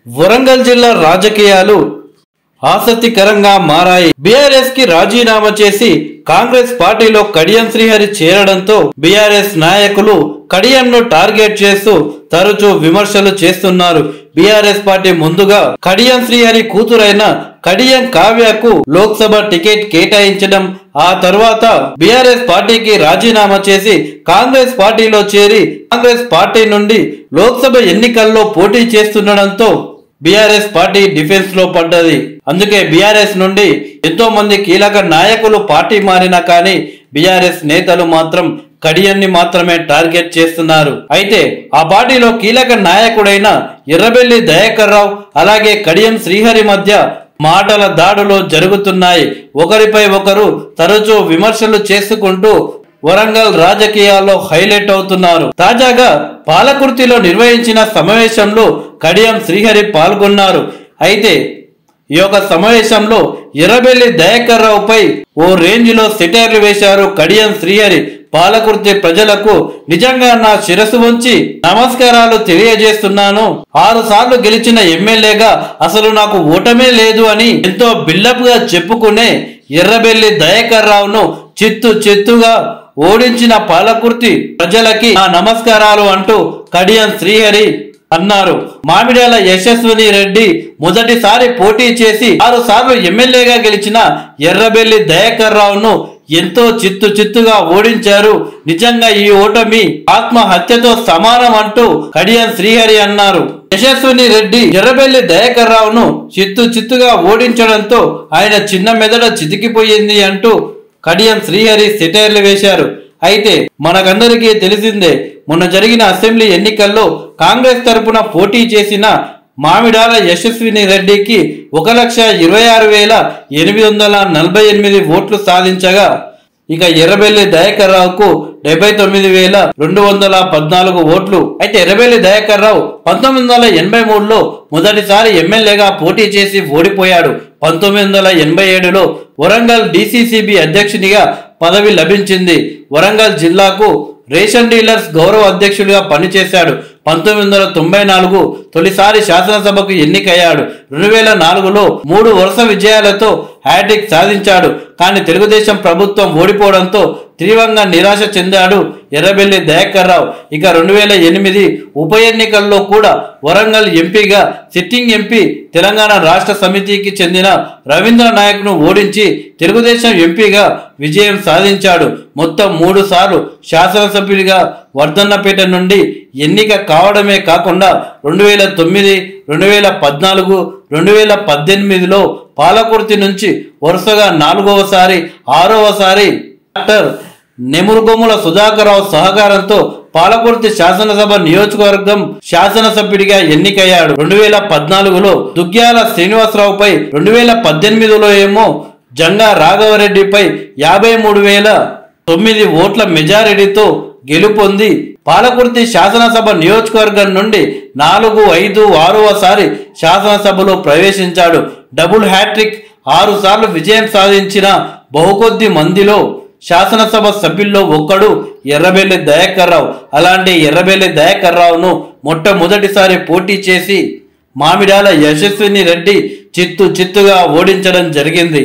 వరంగల్ జిల్లా రాజకీయాలు ఆసక్తికరంగా మారాయి. బీఆర్ఎస్ కి రాజీనామా చేసి కాంగ్రెస్ పార్టీలో కడియం శ్రీహరి చేరడంతో బీఆర్ఎస్ నాయకులు కడియంను టార్గెట్ చేస్తూ తరచూ విమర్శలు చేస్తున్నారు. బీఆర్ఎస్ పార్టీ ముందుగా కడియం శ్రీహరి కూతురైన కడియం కావ్యకు లోక్సభ టికెట్ కేటాయించడం, ఆ తర్వాత బీఆర్ఎస్ పార్టీకి రాజీనామా చేసి కాంగ్రెస్ పార్టీలో చేరి కాంగ్రెస్ పార్టీ నుండి లోక్సభ ఎన్నికల్లో పోటీ చేస్తుండడంతో బీఆర్ఎస్ పార్టీ డిఫెన్స్ లో పడ్డది. అందుకే బీఆర్ఎస్ నుండి ఎంతో మంది కీలక నాయకులు పార్టీ మారినా కానీ బీఆర్ఎస్ నేతలు మాత్రం కడియాన్ని మాత్రమే టార్గెట్ చేస్తున్నారు. అయితే ఆ పార్టీలో కీలక నాయకుడైన ఎర్రబెల్లి దయాకర్ రావు అలాగే కడియం శ్రీహరి మధ్య మాటల దాడులు జరుగుతున్నాయి. ఒకరిపై ఒకరు తరచూ విమర్శలు చేసుకుంటూ వరంగల్ రాజకీయాల్లో హైలైట్ అవుతున్నారు. తాజాగా పాలకుర్తిలో నిర్వహించిన సమావేశంలో కడియం శ్రీహరి పాల్గొన్నారు. అయితే ఈ యొక్క సమావేశంలో ఎర్రబెల్లి దయాకర్ రావుపై ఓ రేంజ్ లో సెటైర్లు వేశారు కడియం శ్రీహరి. పాలకుర్తి ప్రజలకు నిజంగా నా శిరస్సు వంచి నమస్కారాలు తెలియజేస్తున్నాను. 6 సార్లు గెలిచిన ఎమ్మెల్యేగా అసలు నాకు ఓటమే లేదు అని ఎంతో బిల్డప్ గా చెప్పుకునే ఎర్రబెల్లి దయాకర్ రావును చిత్తుగా ఓడించిన పాలకుర్తి ప్రజలకి నా నమస్కారాలు అంటూ కడియం శ్రీహరి అన్నారు. మామిడాల యశస్విని రెడ్డి మొదటిసారి పోటీ చేసి 6 సార్లు ఎమ్మెల్యేగా గెలిచిన ఎర్రబెల్లి దయాకర్ రావును ఎంతో చిత్తుగా ఓడించారు. నిజంగా ఈ ఓటమి ఆత్మహత్యతో సమానం అంటూ కడియం శ్రీహరి అన్నారు. యశస్విని రెడ్డి ఎర్రబెల్లి దయాకర్ రావును చిత్తుగా ఓడించడంతో ఆయన చిన్న మెదడు చితికిపోయింది అంటూ కడియం శ్రీహరి సెటైర్లు వేశారు. అయితే మనకందరికీ తెలిసిందే, మొన్న జరిగిన అసెంబ్లీ ఎన్నికల్లో కాంగ్రెస్ తరపున పోటీ చేసిన మామిడాల యశస్విని రెడ్డికి 1,26,848 ఓట్లు సాధించగా ఇక ఎర్రబెల్లి దయాకర్ రావుకు 79,214 ఓట్లు. అయితే ఎర్రబెల్లి దయాకర్ రావు 1983లో మొదటిసారి ఎమ్మెల్యేగా పోటీ చేసి ఓడిపోయాడు. 1987లో వరంగల్ డిసిసిబి అధ్యక్షునిగా పదవి లభించింది. వరంగల్ జిల్లాకు రేషన్ డీలర్స్ గౌరవ అధ్యక్షుడిగా పనిచేశాడు. 1994 తొలిసారి శాసనసభకు ఎన్నికయ్యాడు. 2004లో 3 వరుస విజయాలతో హ్యాట్రిక్ సాధించాడు. కానీ తెలుగుదేశం ప్రభుత్వం ఓడిపోవడంతో తీవ్రంగా నిరాశ చెందాడు ఎర్రబెల్లి దయాకర్ రావు. ఇక 2008 ఉప ఎన్నికల్లో కూడా వరంగల్ ఎంపీగా సిట్టింగ్ ఎంపీ తెలంగాణ రాష్ట్ర సమితికి చెందిన రవీంద్ర నాయక్ ను ఓడించి తెలుగుదేశం ఎంపీగా విజయం సాధించాడు. మొత్తం 3 సార్లు శాసనసభ్యుడిగా వర్ధన్నపేట నుండి ఎన్నిక కావడమే కాకుండా 2009, 2014, 2018లో పాలకుర్తి నుంచి వరుసగా 4వసారి, 6వసారి డాక్టర్ నెమురుగొమ్ముల సుధాకర్ రావు సహకారంతో పాలకుర్తి శాసనసభ నియోజకవర్గం శాసనసభ్యుడిగా ఎన్నికయ్యాడు. 2014లో దుగ్గ్యాల శ్రీనివాసరావుపై, 2018లో ఏమో జంగా రాఘవరెడ్డిపై 53,009 ఓట్ల మెజారిటీతో గెలుపొంది పాలకుర్తి శాసనసభ నియోజకవర్గం నుండి 4, 5, 6వసారి శాసనసభలో ప్రవేశించాడు. డబుల్ హ్యాట్రిక్ 6 సార్లు విజయం సాధించిన బహుకొద్ది మందిలో శాసనసభ సభ్యుల్లో ఒక్కడు ఎర్రబెల్లి దయాకర్ రావు. అలాంటి ఎర్రబెల్లి దయాకర్ రావును మొట్టమొదటిసారి పోటీ చేసి మామిడాల యశస్విని రెడ్డి చిత్తుగా ఓడించడం జరిగింది.